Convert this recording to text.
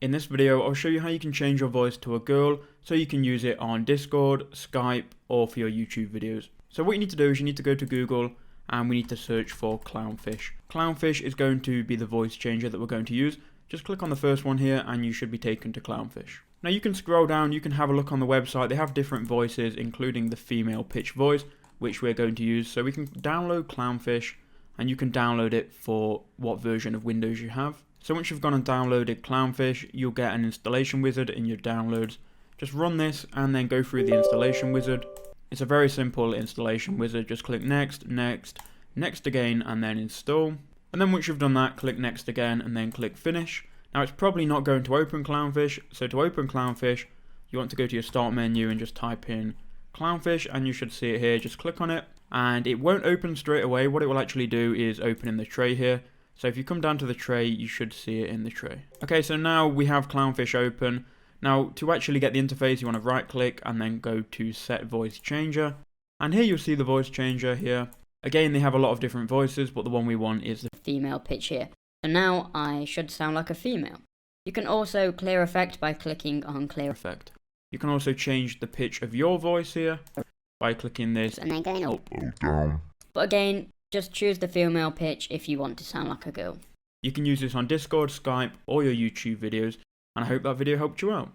In this video, I'll show you how you can change your voice to a girl so you can use it on Discord, Skype, or for your YouTube videos. So what you need to do is you need to go to Google and we need to search for Clownfish. Clownfish is going to be the voice changer that we're going to use. Just click on the first one here and you should be taken to Clownfish. Now you can scroll down, you can have a look on the website. They have different voices, including the female pitch voice, which we're going to use. So we can download Clownfish and you can download it for what version of Windows you have. So once you've gone and downloaded Clownfish, you'll get an installation wizard in your downloads. Just run this and then go through the installation wizard. It's a very simple installation wizard. Just click next, next, next again, and then install. And then once you've done that, click next again and then click finish. Now it's probably not going to open Clownfish. So to open Clownfish, you want to go to your start menu and just type in Clownfish and you should see it here. Just click on it and it won't open straight away. What it will actually do is open in the tray here. So if you come down to the tray, you should see it in the tray. Okay, so now we have Clownfish open. Now to actually get the interface, you want to right click and then go to set voice changer. And here you'll see the voice changer here. Again, they have a lot of different voices, but the one we want is the female pitch here. So now I should sound like a female. You can also clear effect by clicking on clear effect. You can also change the pitch of your voice here by clicking this and then going up or down. But again, just choose the female pitch if you want to sound like a girl. You can use this on Discord, Skype, or your YouTube videos, and I hope that video helped you out.